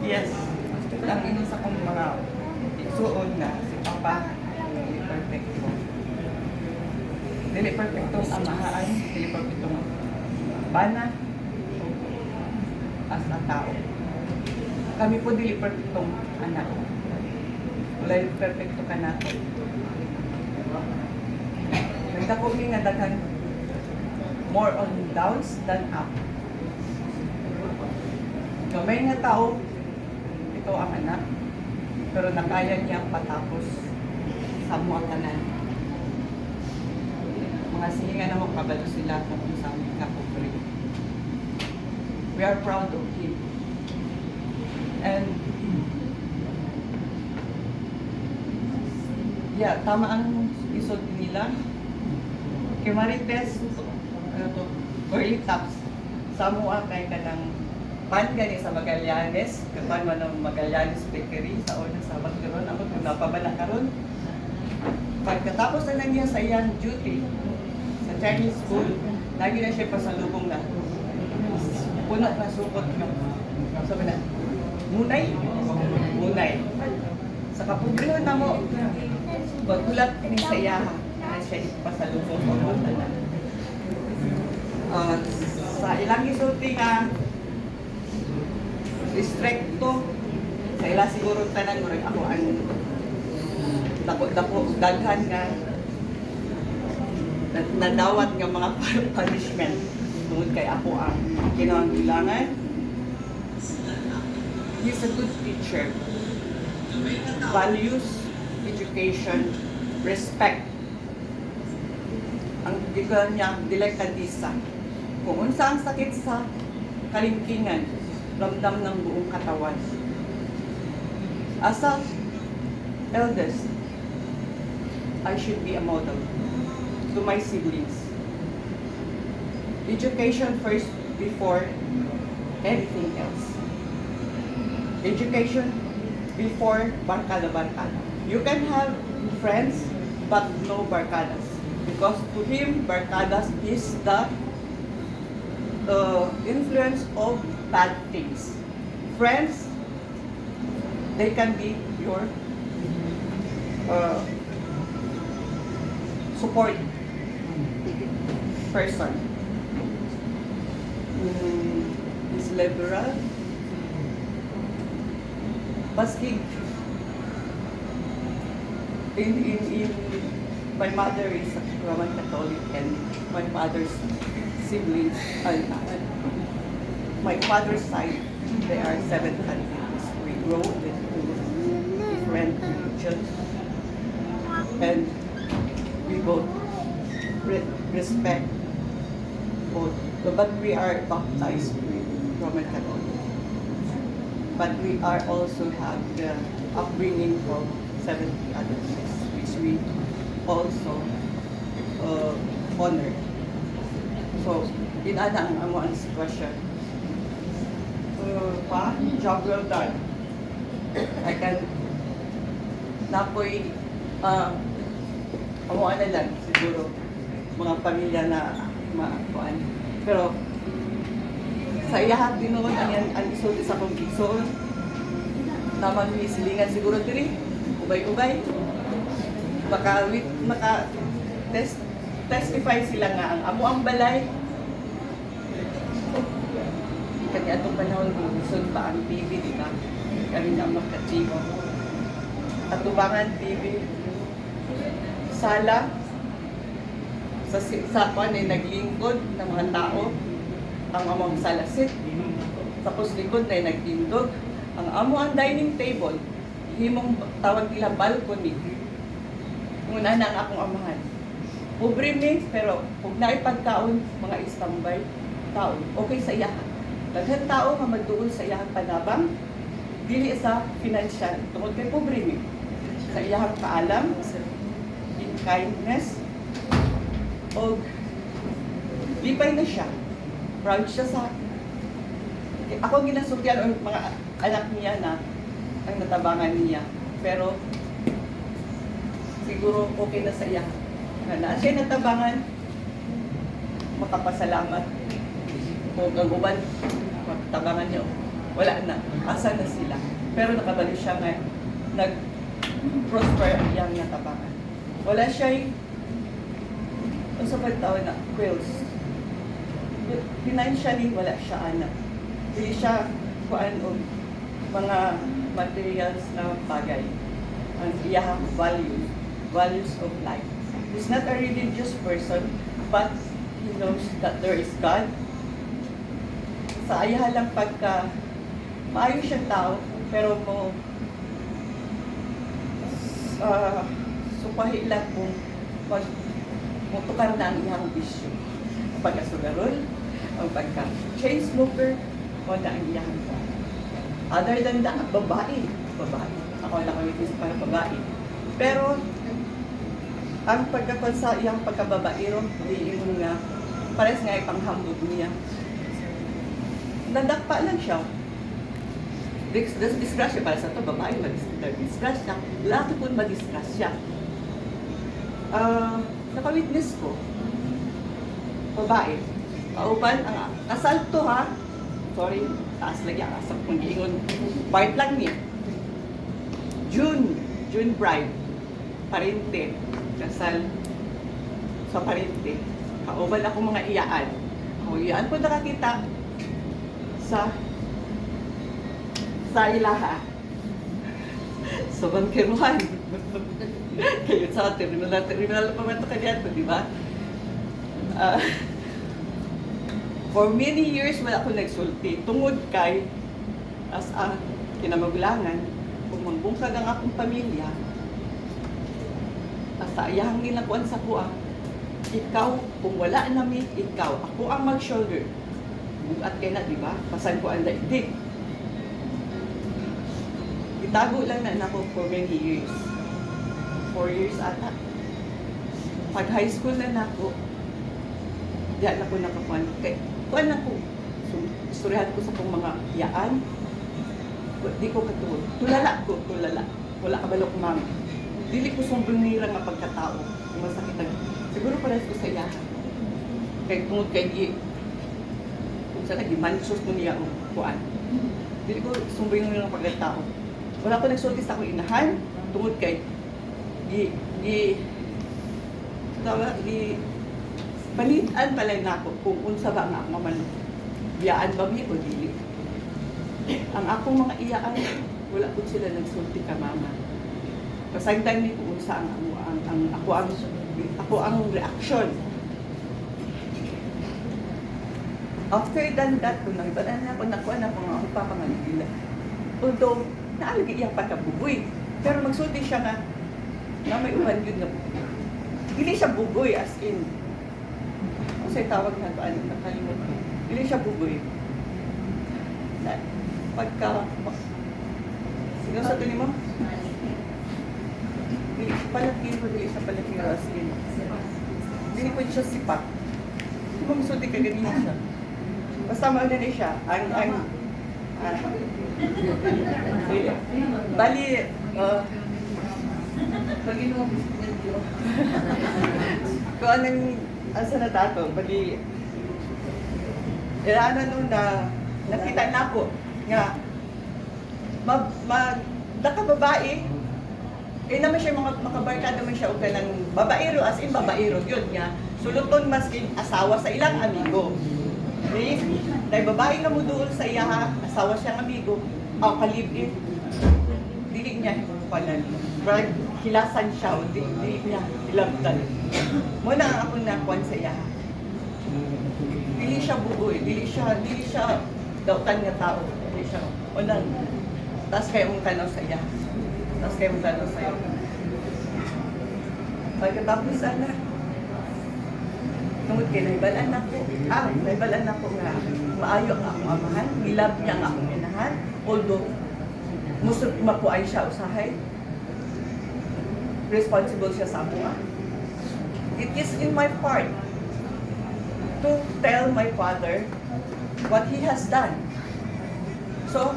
Yes. Ang inis akong mga isuon na si Papa, dili perfecto. Dili perfectong amahaan, dili perfectong bana as a tao. Kami po dili perfectong anak. Wala yung perfecto ka nato. Nagdako mi nga daghan more on downs than up. Gamay nga tao, ito ang anak, pero nakaya niyang patapos sa mga tanan. Mga sihingan na kabalo sila kung sa aming kapupuri. We are proud of him. And yeah, tama ang isod nila. Kay Marites, ano to, early tops. Samua kay kanang pan gani sa Magallanes, kapan man ang Magallanes Bakery sa una sa Bagkaron, ako kung napabala karon. Pagkatapos na lang niya sa iyang duty sa Chinese school, lagi na siya pasalubong na. Puno na sukot niyo. Sabi na, munay. Sa kapubliho na mo, bagulat ni sa iyaha na siya ipasalubong sa mga na. Sa ilang isulti nga distrikto, sa ila siguro tanan mo rin ako ang dako daghan nga nadawat nga mga punishment tungod kay ako ang kinahanglan. He's a good teacher. Values, education, respect. Ang gikan niya delikadisa. Kung unsa ang sakit sa kalingkingan, ramdam ng buong katawan. As a eldest, I should be a model to my siblings. Education first before anything else. Education before barkada. You can have friends but no barkadas. Because to him, barkadas is the influence of bad things. Friends, they can be your support person. Is liberal. Maski in my mother is a Roman Catholic and my father's siblings, my father's side, they are Seventh Adventists. We grow with different religions and we both respect both. But we are baptized with Roman Catholic. But we are also have the upbringing of Seventh Adventists, which we also honor. So, inana ang amo ang sitwasyon. Job well done. I can napoy amo na lang siguro mga pamilya na maakuan. Pero sa iyahat tinuod ang isulti sa kong igsoon. Naman ni silingan siguro diri ubay-ubay. Maka testify sila nga ang amo ang balay. Kani atong panahon gusod pa ang TV, di ba? Kami na makatimo. Atubangan TV. Sala sa kwan ay naglingkod ng mga tao. Ang among salasit. Tapos likod na nagtindog. Ang amo ang dining table. Himong tawag nila balcony. Muna na ang akong amahan. Pobre mi, pero kung naipagkaon, mga istambay, taon, okay sa iyahan. Daghan tao nga magduol sa iyahang panabang, dili sa financial, tungod kay pobre mi. Sa iyahang kaalam, in kindness, o lipay na siya. Proud siya sa ako ginasukyan ang mga anak niya na ang natabangan niya. Pero siguro okay na sa iya. Na siya natabangan, makapasalamat. O gaguban, magtabangan niyo. wala na, asa na sila. Pero nakabalik siya nga, nag-prosper ang iyang natabangan. Wala siya ang sa pagtawag na quills. Financially, wala siya anak. Hindi siya kuan o mga materials na bagay. Ang iyang values of life. He's not a religious person, but he knows that there is God. Sa ayaha lang pagka maayo siyang tao, pero supahi lang kung mutukar na ang iyang bisyo. Ang pagkasugarol, ang pagka-chain smoker, o na ang iyang other than that, babae. Ako lang ang witness para babae. Pero, ang pagkakon sa iyang pagkababaero, diin mo nga, pares nga ipanghambog niya. Nadakpa lang siya. Disgrasya para sa ito, babae, disgrasya. Lahat po madisgrasya. Nakawitness ko, babae, kauban, ang kasal to ha, sorry, taas lagi ang asap kong giingon, part lang niya. June bride, parente, kasal sa parente. Kauban ako mga iyaan. Ako iyaan po nakakita sa ilaha. So, bangkiruhan. Kayo sa terminal pa man ito kanyan to, di ba? For many years, wala ako nagsulti. Tungod kay, as a kinamagulangan, kung mangbungsag ang akong pamilya, asa ayahang nilakuan sa kuha, ikaw, kung wala nami, ikaw, ako ang mag-shoulder. At kaya na, di ba? Pasan ko ang daigdig. Itago lang na ako for many years. 4 years ata. Pag high school na nako, diyan ako nakakuan. Kuan ako. So, istoryahan ko sa kong mga yaan. Di ko katuod. Tulala. Wala ka balok mama. Dili ko sobrang nira nga pagkatao. Kung masakitan. Siguro pares ko sa iyahan. Kaya tungod kay kung saan nag-mansos mo niya ang kuan. Dili ko sobrang nira nga pagkatao. Wala ko nagsulti sa akong inahan. Tungod kay palitan pala na ako kung unsa ba nga ako man biyaan ba mi o dili. Ang akong mga iyaan, wala po sila nagsulti ka mama. Pasagdan ni kung unsa ako ang reaction. After than that, kung nagbanan na ako, nakuha na ako nga ako papangaligila. Although, naalagi iyang pagkabuboy. Pero magsulti siya nga, na may uban yun na buboy. Hindi siya buboy as in. Ano sa'yo tawag na ito? Ano? Nakalimot ko. Hindi siya buboy. Sino sa tuloy mo? Hindi siya palakiro. Hindi siya palakiro as in. Hindi ko siya sipak. Kung magsulti ka ganyan siya. Basta maano na siya. Bali, kung anong asa na tato, bali, ano nung nakita na ako, nga, daka babae, naman siya makabarkada naman siya o kanang babaero, as in babaero, yun nga, suluton maskin asawa sa ilang amigo. Okay? Dahil babae na mo doon sa iya, asawa siyang amigo, kalibin, dili niya panan. Brad, hilasan siya o dili niya ilabtan. Muna ang akong nakuan sa iya. Dili siya bugoy, dili siya dautan nga tao. Dili siya, unang, taas kayo mong tanaw sa iya. Taas kayo mong tanaw sa iyo. Pagkatapos sana, tungod kay naibalan ako nga maayo ang akong amahan, nilab niya ang akong inahan, although musod mapuay siya usahay, responsible siya sa ako. It is in my part to tell my father what he has done. So,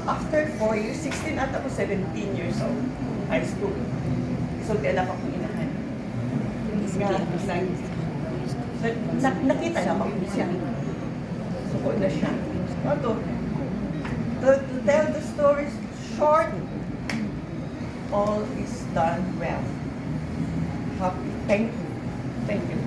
after 4 years, 16 at ako 17 years old, high school, so kaya akong inahan. Nakita na ako siya. Suko na siya. Ito, To tell the stories short, all is done well. Happy. Thank you. Thank you.